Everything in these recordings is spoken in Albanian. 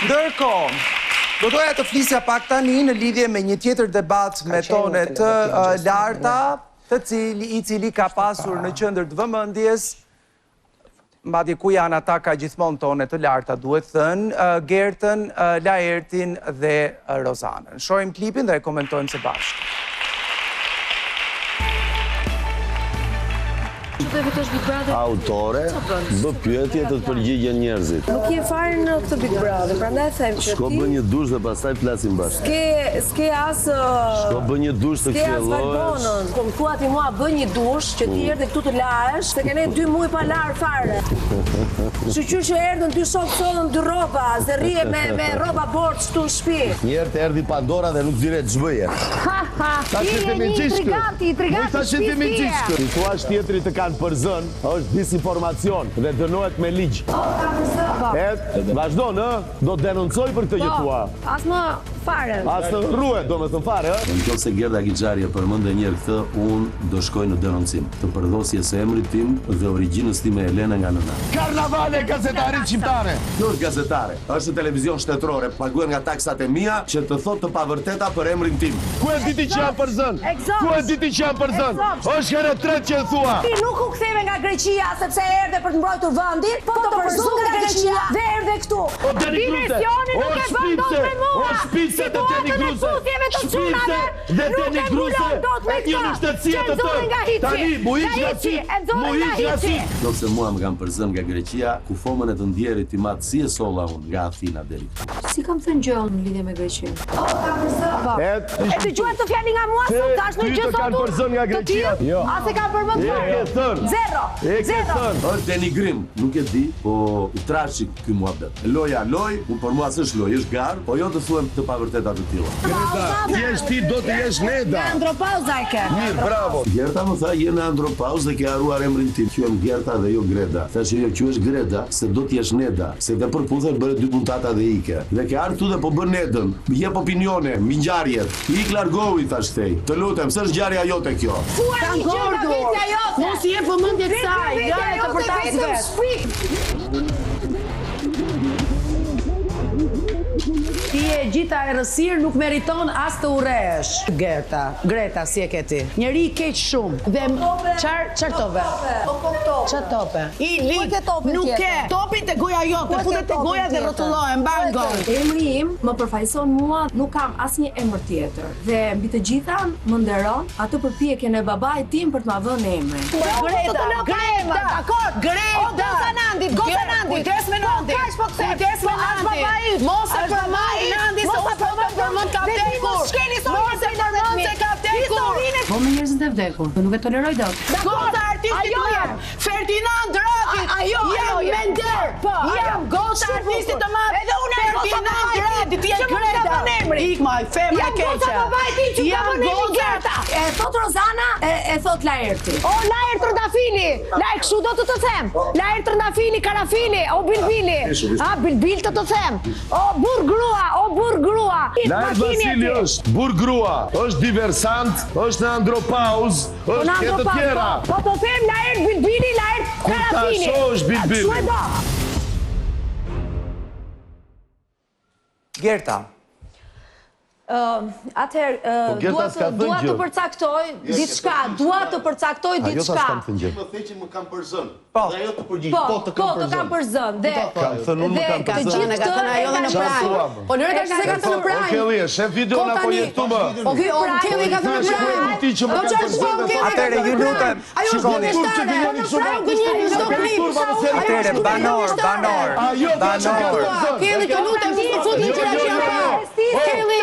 Ndërkohë, do doja të flisja pak tani në lidhje me një tjetër debat me tone të larta, i cili ka pasur në qendër të vëmendjes, madje ku janë ata ka gjithmonë tone të larta, duhet thënë, Gertën, Laertin dhe Rozanën. Shohim klipin dhe e komentojmë së bashku. Autore, bë pyetje të të përgjigjen njerëzit. Nuk je fare në këtë Big Brother, prandaj them që ti... Shko bë një dush dhe pastaj flasim bashkë. S'ke as... Shko bë një dush të kthjellohesh. Po më thua ti mua bë një dush që ti erdhe këtu të lahesh, se kene 2 muaj pa larë fare. Shqyr që erdhën 2 shokë solën 2 rroba, se rrije me rroba borç këtu në shtëpi. Njerë të erdhi Pandora dhe nuk zire të zhbëje. Ti je një intrigant shpifje. Ti thua tjetëri të kanë përzën, është disinformacion dhe dënohet me ligj. Vazhdo, në? Do të denoncoj për këtë jetua. As më fare. As të rruhet, do me të fare, Në qoftë se Gerda Giçari e përmendë njerë këtë, unë do shkoj në denoncim. Të përdosjes së emrit tim dhe origjinës time Elena nga nëna. Karnavale gazetarit shqiptare! Kjo është gazetare. Është televizion shtetërore, paguar nga taksat e mia që të thotë të pavërteta për emrin tim. Ku e diti që janë përzën? Ku e diti që janë përzën? Është herë tretë që e thua. Ti nuk u ktheve nga Greqia sepse erdhe për të mbrojtur vendin, po të përzon nga Greqia dhe erdhe këtu. Dimensioni nuk e bën dot me mua. O shpice dhe denigruse. Shpice dhe denigruse. Një në shtetësia të tërë. Tani, mu ish nga si. Nëse mua më kam përzën nga Greqia, ku fomën e të ndjerit i matë si e solla unë nga Athina deri. Si kam thënë gjë në lidhje me Greqinë? E të gjuhet të fjali nga mua, sot tash në gjë sotu të tjë? A se kam përmend fare? Zero. Është denigrim, nuk e di, po u trashë ky muhabet. Loja loj, për mua s'është loj, është garë, po jo të thuhem të pavërtetat të tilla. Greta, jesh ti do të jesh Neda. Në andropauza e ke. Mirë, bravo. Gerta më tha je në andropauzë dhe ke haruar emrin tim. Quhem Gerta dhe jo Greta. Thashë jo quhesh Greta, se do të jesh Neda, se të përputhet bëre 2 puntata dhe ike. Dhe ke ardhur dhe po bën Nedën. Jep opinione, mbi ngjarjet. Ik largohu i thash thej. Të lutem, s'është ngjarja jote kjo. Mos i jep vëmendje kësaj, ja të përtasve. Ti e gjitha e rësirë nuk meriton as të uresh. Greta, si e ke ti? Njeri i keq shumë. Dhe çfarë tope? Çfarë tope? I lig, nuk ke. Topin te goja jote, futet te goja dhe rrotullohen, bango. Emri im më përfaqëson mua, nuk kam asnjë emër tjetër. Dhe mbi të gjitha më nderon atë përpjekjen e babait tim për të ma vënë emrin. Greta. Kujdes me Nandi. Mos e përmaj Nandi, se u përmën ka vdekur. Mos e përmën se ka vdekur. Po me njerëzën të vdekur, nuk e toleroj dot. Gota artistit madh, Ferdinand Radit. Jam Mender. Jam gota artistit të madh. Edhe unë Ferdinand Radit, je Greta. Ik maj, femra keqe. Jam gota. E thot Rozana, e thot Laerti. O Laert Trëndafili, Laert kështu do të them. Laert Trëndafili, Karafili, o Bilbili. A Bilbil të them. O burr grua. Laert Vasili është burr grua, është diversant, është në andropauz, është e të tjera. Po të them Laert Bilbili, Laert Karafili. Kur ta shohësh Bilbili. Gerta. Atëherë, dua të përcaktoj diçka, Dua të përcaktoj diçka. Më thej që më kam përzën. Po. Dhe ajo të përgjigj. Po, të kam përzën. Dhe kam thënë unë më kam përzën. Të gjithë këtë ajo dhe në prajë. Po lëre tash se ka të në prajë. Kelly, shef videon apo YouTube? Po Kelly ka të në prajë. Ti që më kam përzën. Atëre, ju lutem, shikoni. Atëre, banor. Kelly, të lutem, ti fut në gjëra. Kelly,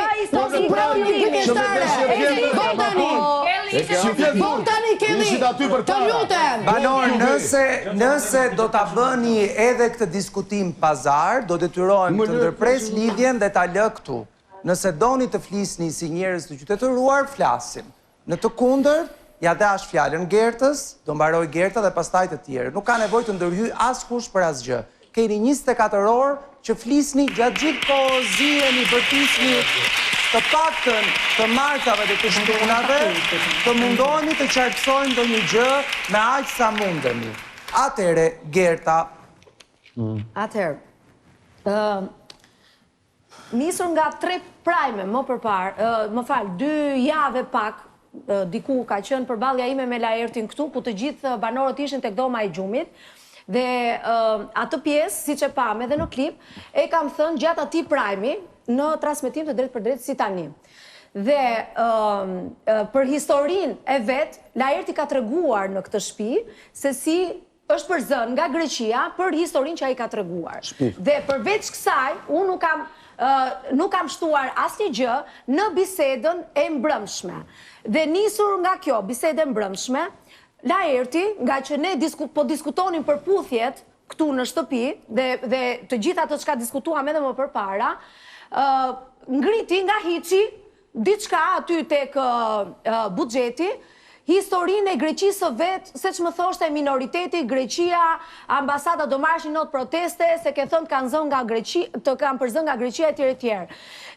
Botani, Kelly, të lutem. Banor, nëse do ta bëni edhe këtë diskutim pazar, do detyrohem të ndërpres lidhjen dhe ta lë këtu. Nëse doni të flisni si njerëz të qytetëruar, flasim. Në të kundër, ja dash fjalën Gertës, do mbaroj Gerta dhe pastaj të tjerë. Nuk ka nevojë të ndërhyj askush për asgjë. Keni 24 orë që flisni gjatë gjithë kohës, ziheni, bërtisni të paktën të markave dhe të shtunave, të mundoheni të qartësojnë ndonjë gjë me aq sa mundeni. Atëre, Gerta. Atëherë, nisur nga 3 prajme, më përpara, më fal, 2 javë pak, diku ka qenë përballja ime me Laertin këtu, ku të gjithë banorët ishin tek dhoma e gjumit, dhe atë pjesë, siç e pam edhe në klip, e kam thënë gjatë atij prajmi në transmetim të drejtë për drejtë si tani. Dhe për historinë e vet, Laerti ka treguar në këtë shtëpi se si është përzën nga Greqia për historinë që ai ka treguar. Dhe përveç kësaj, unë nuk kam shtuar asnjë gjë në bisedën e mbrëmshme. Dhe nisur nga kjo bisedë e mbrëmshme, Laerti, nga që ne po diskutonim për puthjet këtu në shtëpi dhe të gjitha të çka diskutuam edhe më përpara, ngriti nga hiçi diçka aty tek buxheti, historinë e Greqisë së vetë, se që më thoshte minoriteti, Greqia, ambasada do marrshin not proteste, se ke thënë të kanë përzën nga Greqia etj.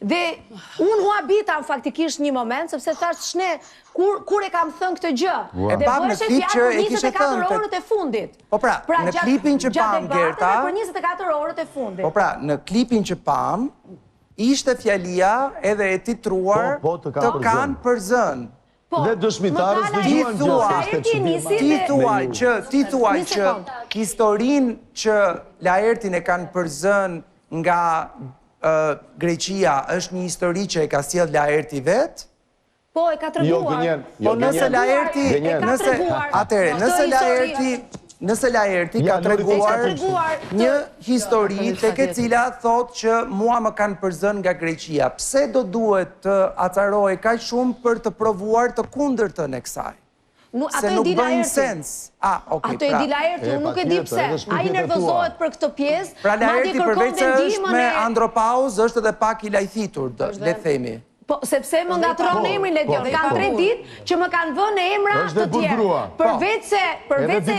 Dhe unë huabitam faktikisht një moment, sepse thash shne, kur e kam thënë këtë gjë, dhe bëheshe fjalë për 24 orët e fundit. Po pra, në klipin që pam, Gerta... Për 24 orët e fundit. Po pra, në klipin që pam, ishte fjalia edhe e titruar të kanë përzën. Dhe dëshmitarës Ti thuaj që historinë që Laertin e kanë përzën nga Greqia është një histori që e ka sjell Laerti vetë? Po, e ka treguar. Po nëse Laerti, nëse Laerti ka treguar një histori tek e cila thotë që mua më kanë përzën nga Greqia, pse do duhet të acarohej kaq shumë për të provuar të kundërtën e kësaj? Se nuk bëjnë sens. Ato e di Laerti, unë nuk e di pse. Ai nervozohet për këtë pjesë. Pra Laerti përveç se është me andropauzë, është edhe pak i lajthitur, le të themi. Po, sepse më ngatron emrin Ledion. Kanë 3 ditë që më kanë vënë emra të tjerë. Përveç se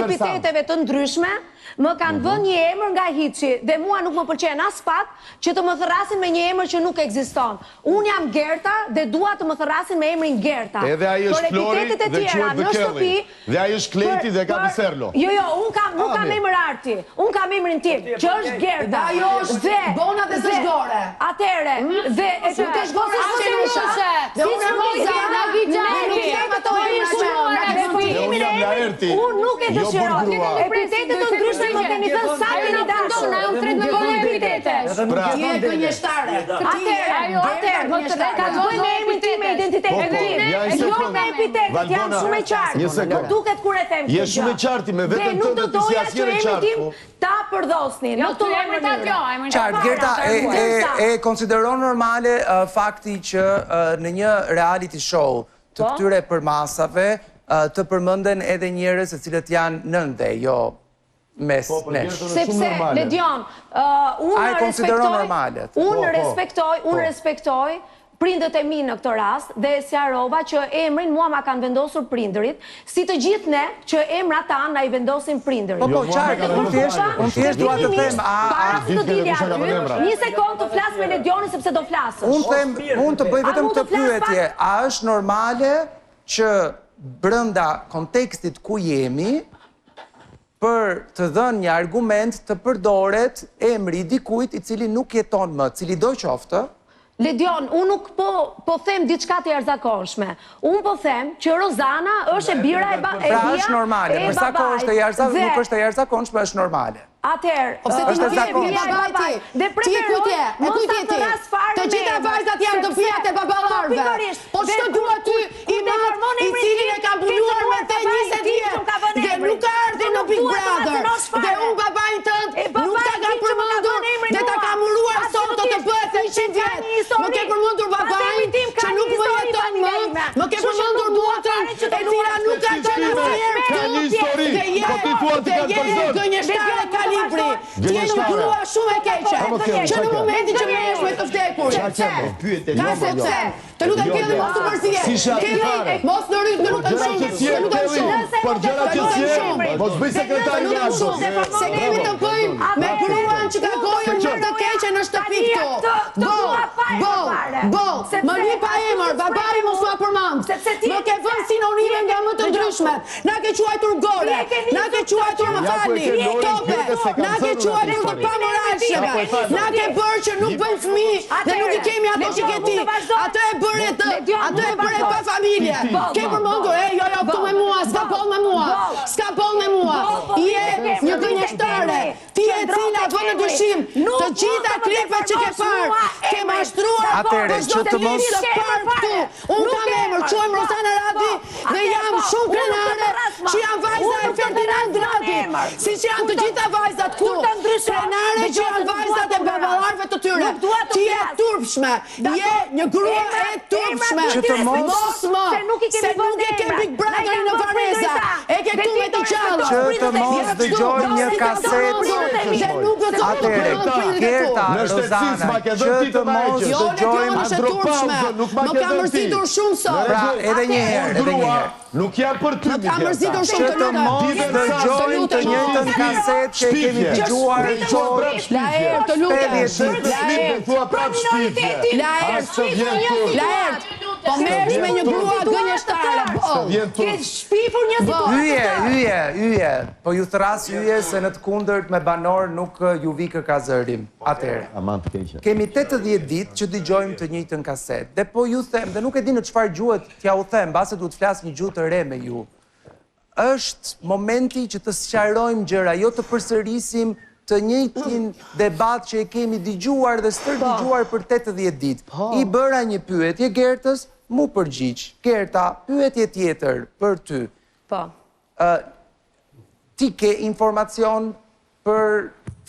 epiteteve të ndryshme, më kanë vënë një emër nga hiçi dhe mua nuk më pëlqen as pak që të më thërrasin me një emër që nuk ekziston. Unë jam Gerta dhe dua të më thërrasin me emrin Gerta. Edhe ai është Flori dhe quhet The Kelly. Dhe ai është Kleti dhe ka Biserlo. Jo, nuk kam emër Arti. Unë kam emrin tim, që është Gerta. Ajo është Bona dhe Zëshgore. Atëre, dhe e të të shgosë dhe unë e moza nga Gijani. Unë nuk e dëshiroj. Epitetet të ndryshme më keni thënë sa keni dashur. Për epitete. Ti e gënjeshtare. Atëherë, ka të bëjë me emrin tim, me identitetin tim. Jo me epitetet, jam shumë e qartë. Më duket kur e them këtë gjë. Je shumë e qartë, me vetëm tënde ti si asnjëri i qartë. Ta përdosni. Në këtë mënyrë. Qartë, Gerta, e konsideron normale fakti që në një reality show të këtyre përmasave të përmënden edhe njerëz se cilët janë nënde, jo mes nesh. Sepse, Ledion, unë respektoj prindët e mi në këtë rast dhe sqarova që emrin mua ma kanë vendosur prindërit, si të gjithë ne që emra tanë na i vendosin prindërit. Po, qartë, unë thjesht dua të them, para se të dilja aty, një sekond të flas me Ledionin sepse do flasësh. Unë të bëj vetëm të pyetje, a është normale që brenda kontekstit ku jemi, për të dhënë një argument të përdoret emri dikujt i cili nuk jeton më, cili do qoftë? Ledion, unë nuk po them diçka të jashtëzakonshme. Unë po them që Rozana është e bira e babait. Pra është normale, përsa ko është nuk është e jashtëzakonshme, është normale. Atëherë, është e babait. Dhe preferoj mos ta thras fare. Të gjitha vajzat janë të fijat e baballarëve. Po ç'të dua ty i madh i cili e ka mbuluar me të 20 vjet dhe nuk ka ardhur në Big Brother. Dhe unë babain tënd nuk ta ka përmendur dhe ta ka muruar sot të bëhet 100 vjet. Më ke përmendur babain që nuk më jeton më. Më ke përmendur motrën e cila nuk ka qenë asnjëherë Ka një histori, po ti thua ti kanë përzën. Gënjeshtare kalibri. Ti je në grua shumë e keqe. Që në momentin që merresh me të vdekur. Ka sepse. Të lutem Kelly mos të përzihet. Kelly, mos në ryt, në lutem shumë. Për gjëra që sjell, mos bëj sekretari i ashut. Se kemi të bëjmë me gruan që ka gojën më të keqe në shtëpi këtu. Bo, më li pa emër, babai mos ma përmend. Më ke vënë sinonime nga më të ndryshmet. Na ke quajtur gore, na ke quajtur më falni, tope, na ke quajtur të pamoralshme, na ke bërë që nuk bëjmë fëmijë dhe nuk i kemi ato që ke ti. Ato e bëre pa familje. Ke përmendur, jo, këtu me mua, s'ka boll me mua. S'ka boll me mua. Je një gënjeshtare. Ti e cila vën në dyshim të gjitha klipet që ke parë. Ke mashtruar Atëre, që të mos Unë kam emër, quhem Rosana Radi dhe jam shumë krenare që jam vajza e Ferdinand Radi. Si që janë të gjitha vajzat këtu. Krenare që janë vajzat e baballarëve të tyre. Ti je turpshme, je një grua e turpshme. Që të mos se nuk e ke Big Brother në Vareza. E ke këtu me t'i gjallë. Që të mos dëgjoj një kaset. Atëre, Gerta, Rozana, që të mos dëgjojmë Më ka mërzitur shumë sot. Pra, edhe një herë. Nuk jam për ty, Më ka mërzitur shumë Që të mos dëgjojmë të njëjtën kaset që e kemi dëgjuar La erë, të lutem. La erë, po merresh me një grua gënjeshtare. Ke shpifur një situatë. Hyje. Po ju thras hyje se në të kundërt me banor nuk ju vikë ka zërim. Atëre. Kemi 80 ditë që dëgjojmë të njëjtën kaset. Dhe po ju them, dhe nuk e di në çfarë gjuhet t'ja u them, mbase duhet flas një gjuhë të re me ju. Është momenti që të sqarojmë gjëra, jo të përsërisim të njëjtin debat që e kemi dëgjuar dhe stërdëgjuar për 80 ditë. I bëra një pyetje Gertës, mu përgjigj. Gerta, pyetje tjetër për ty. Po. Ti ke informacion për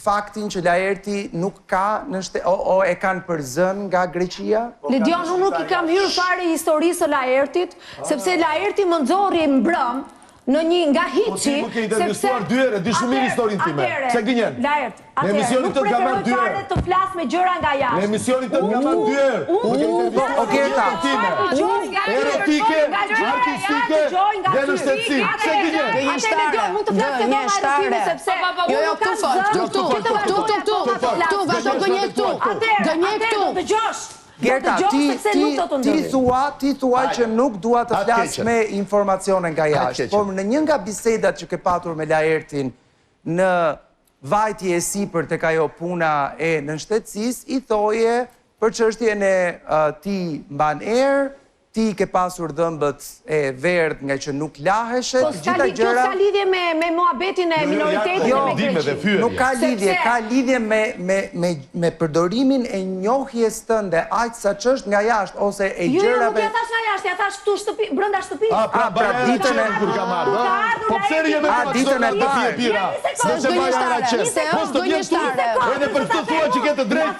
faktin që Laerti nuk ka o e kanë përzën nga Greqia? Lidion, unë nuk i kam hyrë fare historisë së Laertit, sepse Laerti më nxorri mbrëm në një nga hiçi, Po ti më ke intervistuar 2 herë, di shumë mirë historinë time. Pse gënjen? Laert, Në emisionin nuk tënd kam marrë 2 preferoj herë. fare të flas me gjëra nga jashtë. Në emisionin tënd kam marrë 2 herë. O Gerta, erotike, artistike, dhe në shtetësi. Pse gënjen? Mund të flas me Marësime sepse Jo, këtu vazhdo gënje këtu. Dëgjosh. Gerta, ti thua që nuk dua të flas me informacione nga jashtë, por në një nga bisedat që ke patur me Laertin në vajtje e sipër tek ajo puna e nënshtetësisë, i thoje për çështjen e ti mban erë, ti ke pasur dhëmbët e verdh nga që nuk laheshe, të gjitha gjëra. Kjo s'ka lidhje me muhabetin e minoritetit dhe me Greqin. Nuk ka lidhje, ka lidhje me përdorimin e njohjes tënde aq sa ç'është nga jashtë ose e gjërave. Jo, nuk ja thash nga jashtë, ja thash këtu shtëpi, brenda shtëpisë. Pra ditën e kur ka marrë. Po pse jemi ditën e parë. Bira. S'është bajara çes. Po të vjen tu. Edhe për këtë thua që ke të drejtë.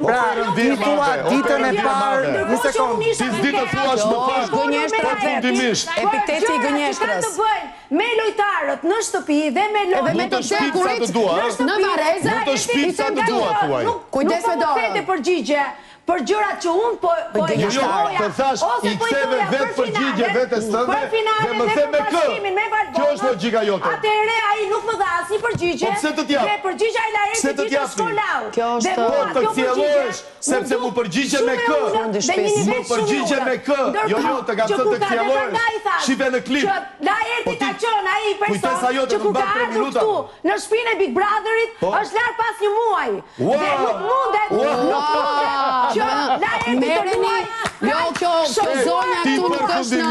Pra ti thua ditën e parë, një sekond. Thuash më pak, fundimisht. Epiteti i gënjeshtrës. Me lojtarët në shtëpi dhe me të shpikurit në Vareza. Në të shpit sa të dua, thuaj. Kujdes me dorën. Nuk po përgjigje për gjërat që unë po e jashtoja. Të thash, i ktheve vetë përgjigje vetes tënde dhe më the me kë. Kjo është logjika jote. Atëherë ai nuk më dha asnjë përgjigje. Po pse të t'jap? Dhe përgjigja e Laertit ishte shkolau. Kjo është të kthjellohesh sepse mu përgjigje me kë. Mu përgjigje me kë. Jo, të kam thënë të kthjellohesh. Shipe në klip. Laerti ka qenë ai person që ku ka ardhur këtu në shtëpinë e Big Brotherit është larg pas një muaji. Dhe nuk mundet. Jo, kjo zonja këtu nuk është në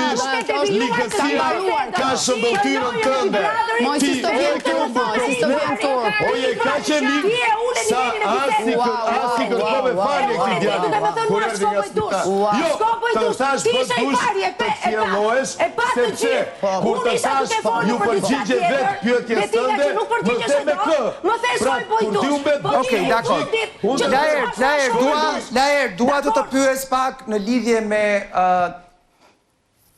likësia ka shëmbëtyrën tënde. Mojë të vjen këtu. Oje, ka që lik sa asi kërkove farje këti djali. Kur erdi nga spita. Jo, të thash për dush të kjellohesh, sepse kur të thash ju përgjigje vetë pyetjes tënde, më the me kë. Pra, kur ti umbet Okej, dakor. Laert, dua të të pyes pak në lidhje me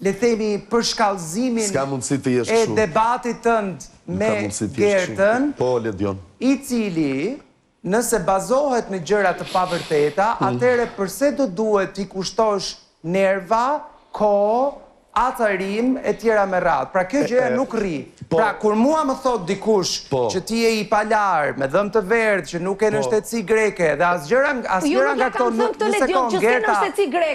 le themi përshkallëzimin e debatit tënd me Gertën, i cili nëse bazohet në gjëra të pavërteta, atëre përse do duhet t'i kushtosh nerva, kohë, atarim e tjera me radhë. Pra kjo gjëja nuk rri. Pra kur mua më thot dikush që ti je i palar, me dhëmë të verdh, që nuk e në shtetësi greke, dhe asgjëra nga këto nuk... Një sekond, Gerta,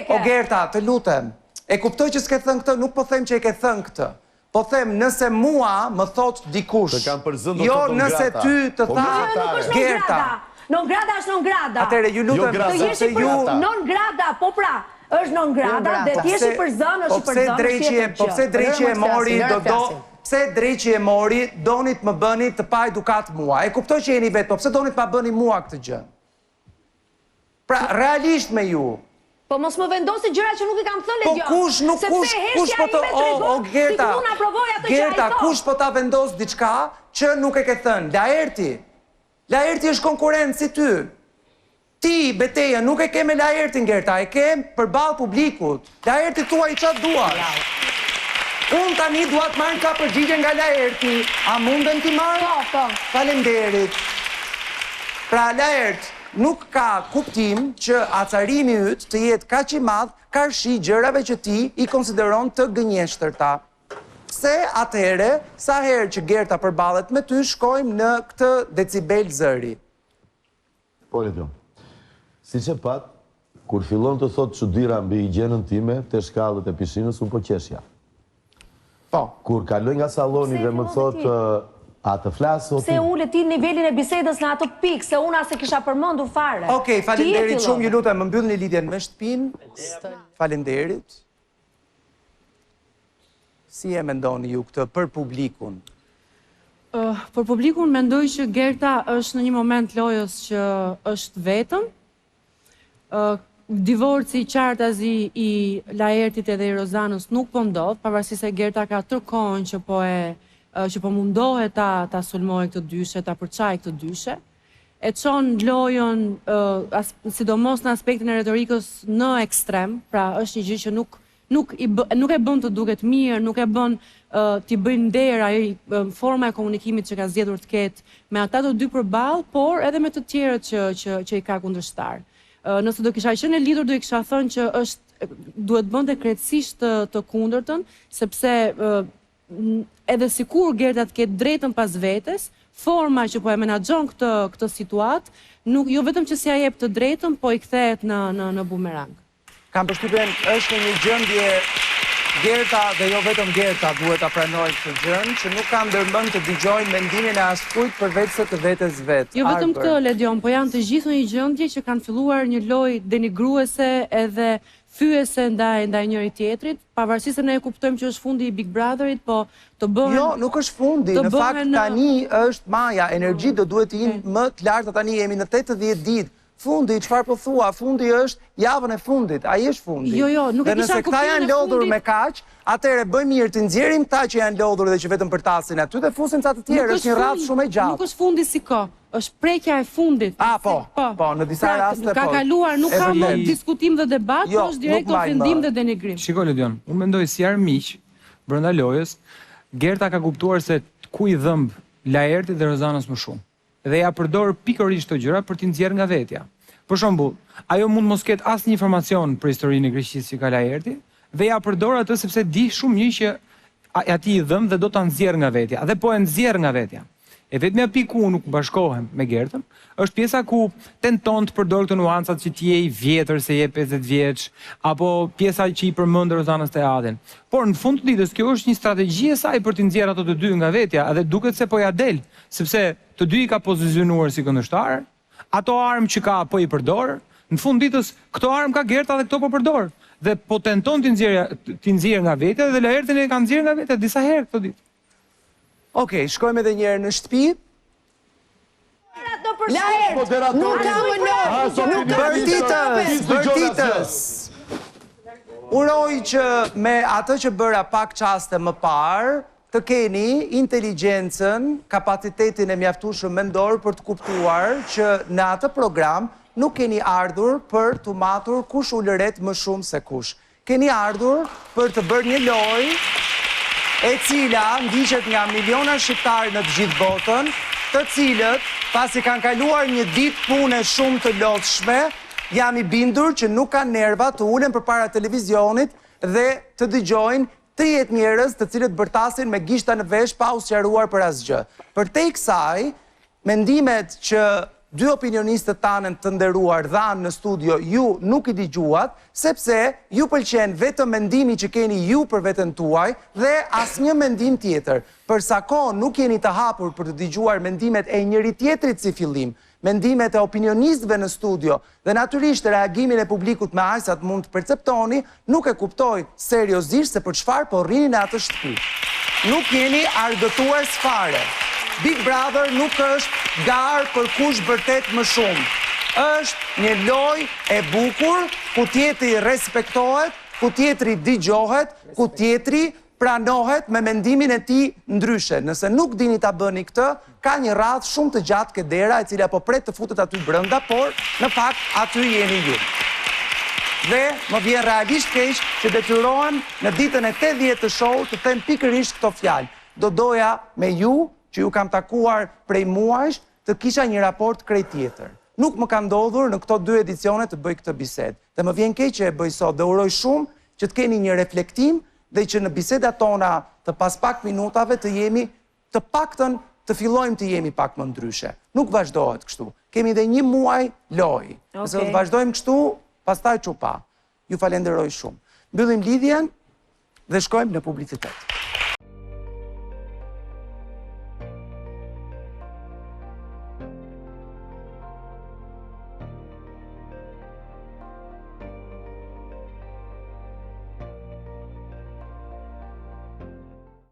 o Gerta, të lutem. E kuptoj që s'ke thënë këtë, nuk po them që e ke thënë këtë. Po them, nëse mua më thot dikush, Të kam përzënë, jo do të nëse grata. ty të Po, tha, grata. Gerta. Non grada është non grada. Atëre, ju lutem, grata, Të jesh i sepse ju- non grada, po pra, është non grada, dhe të jesh i përzën, është i përzën, Po pse dreqi e mori, Lëre flasim. pse dreqi e mori, donit më bëni të pa edukat mua. E kuptoj që jeni vetë, po pse donit ma bëni mua këtë gjë? Pra, realisht me ju. Po mos më vendosi gjëra që nuk i kam thënë Po Legion. kush po të, Gerta, unë aprovoj atë që ai Gerta, thot. kush po ta vendos diçka që nuk e ke thënë? Laerti. Laerti është konkurrent si ty. Ti, beteja, nuk e ke me Laertin, Gerta, e ke përballë publikut. Laerti tua i qatë duash. Unë tani duat marrë ka përgjigje nga Laerti. A mundën ti marrë? Po. Faleminderit. Pra, Laert, nuk ka kuptim që acarimi yt të jetë kaq i madh karshi gjërave që ti i konsideron të gënjeshtërta. Pse atëhere, sa herë që Gerta përballet me ty, shkojmë në këtë decibel zëri. Po, Ledion. Si që pat, kur fillon të thot çuditëra mbi higjienën time, te shkallët e pishinës, unë po qeshja. Po. Kur kaloj nga salloni dhe më thot a të flasë o ti. Se unë ti nivelin e bisedës në ato pikë, se unë as e kisha përmendur fare. Okej, faleminderit shumë, ju lutem, më mbyllni lidhjen me shtëpinë. Faleminderit. Si e mendoni ju këtë për publikun? Për publikun mendoj që Gerta është në një moment lojës që është vetëm. Divorci i qartazi i Laertit edhe i Rozanës nuk po ndodh, pavarësisht se Gerta ka tërkohën që po mundohet ta sulmojë këtë dyshe, ta përçajë këtë dyshe. E çon lojën, sidomos në aspektin e retorikës, në ekstrem, pra është një gjë që nuk e bën të duket mirë, nuk e bën t'i bëjnë nder ajo forma e komunikimit që ka zgjedhur të ketë me ata të dy përballë, por edhe me të tjerët që i ka kundërshtar. Nëse do kisha qenë e lidhur, do i kisha thënë që duhet bënte krejtësisht të kundërtën, sepse edhe sikur Gerta të ketë drejtën pas vetes, forma që po e menaxhon këtë situatë, jo vetëm që si ja jep të drejtën, po i kthehet në bumerang. Kam përshtypjen është në një gjendje Gerta dhe jo vetëm Gerta duhet ta pranojë këtë gjën, që nuk kanë ndërmend të dëgjojnë mendimin e askujt përveç se të vetes vet. Jo vetëm këtë, Ledion, po janë të gjithë një gjendje që kanë filluar një lojë denigruese edhe fyese ndaj njëri tjetrit, pavarësisht se ne e kuptojmë që është fundi i Big Brotherit, po të bëhen... Jo, nuk është fundi, në fakt tani është Maja, energji do duhet të jenë më të larta, tani jemi në 80 ditë. Fundi, çfarë po thua? Fundi është javën e fundit, ai është fundi. Jo, nuk e kisha kuptimin e fundit. Dhe nëse këta janë lodhur me kaq, atëherë bëjmë mirë të nxjerrim këta që janë lodhur dhe që vetëm përtasin aty dhe fusim ca të tjerë, është një radhë shumë e gjatë. Nuk është fundi si kohë, është prekja e fundit. Po, në disa raste po. Ka kaluar, nuk ka më diskutim dhe debat, po është direkt ofendim dhe denigrim. Shiko, Ledion, unë mendoj si armiq brenda lojës, Gerta ka kuptuar se ku i dhëmb Laertit dhe Rozanës më shumë. Dhe ja përdor pikërisht këto gjëra për t'i nxjerrë nga vetja. Për shembull, ajo mund mos ketë asnjë informacion për historinë e Greqisë që ka Laerti, dhe ja përdor atë sepse di shumë mirë që atij i dhëm dhe do ta nxjerrë nga vetja, dhe po e nxjerr nga vetja. E vetmja pikë ku nuk bashkohem me Gertën, është pjesa ku tenton të përdor këto nuancat që ti je i vjetër se je 50 vjeç, apo pjesa që i përmend Rozanës Teadin. Por në fund të ditës kjo është një strategji e saj për të nxjerrë ato të dy nga vetja, edhe duket se po ja del, sepse të dy i ka pozicionuar si këndvështar, ato armë që ka po i përdor, në fund ditës këto armë ka Gerta dhe këto po përdor. Dhe po tenton t'i nxjerrë nga vetja dhe Laertin e ka nxjerrë nga vetja disa herë këtë ditë. Okej, shkojmë edhe njëherë në shtëpi. Bërtitës. Uroj që me atë që bëra pak qaste më parë, të keni inteligjencën, kapacitetin e mjaftueshëm mendor për të kuptuar që në atë program nuk keni ardhur për të matur kush ulëret më shumë se kush. Keni ardhur për të bërë një lojë e cila ndiqet nga miliona shqiptarë në të gjithë botën, të cilët, pasi kanë kaluar një ditë pune shumë të lodhshme, jam i bindur që nuk kanë nerva të ulen përpara televizionit dhe të dëgjojnë 30 njerëz të cilët bërtasin me gishta në vesh pa u sqaruar për asgjë. Përtej kësaj, mendimet që dy opinionistët tanë të nderuar dhanë në studio, ju nuk i dëgjuat, sepse ju pëlqen vetëm mendimi që keni ju për veten tuaj dhe asnjë mendim tjetër. Për sa kohë nuk jeni të hapur për të dëgjuar mendimet e njëri tjetrit si fillim, mendimet e opinionistëve në studio dhe natyrisht reagimin e publikut me aq sa të mund të perceptoni, nuk e kuptoj seriozisht se për çfarë po rrini në atë shtëpi. Nuk jeni argëtuar fare. Big Brother nuk është garë për kush vërtet më shumë. Është një lojë e bukur, ku tjetri respektohet, ku tjetri dëgjohet, ku tjetri pranohet me mendimin e tij ndryshe. Nëse nuk dini ta bëni këtë, ka një radhë shumë të gjatë kedera e cila po pret të futet aty brenda, por në fakt aty jeni ju. Dhe më vjen realisht keq që detyrohem në ditën e 80 të show-ut të them pikërisht këto fjalë. Do doja me ju që ju kam takuar prej muajsh, të kisha një raport krejt tjetër. Nuk më ka ndodhur në këto 2 edicione të bëj këtë bisedë. Dhe më vjen keq që e bëj sot dhe uroj shumë që të keni një reflektim dhe që në bisedat tona të pas pak minutave të jemi të paktën të fillojmë të jemi pak më ndryshe. Nuk vazhdohet kështu. Kemi dhe një muaj lojë. Nëse do të vazhdojmë kështu, pastaj çupa. Ju falenderoj shumë. Mbyllim lidhjen dhe shkojmë në publicitet.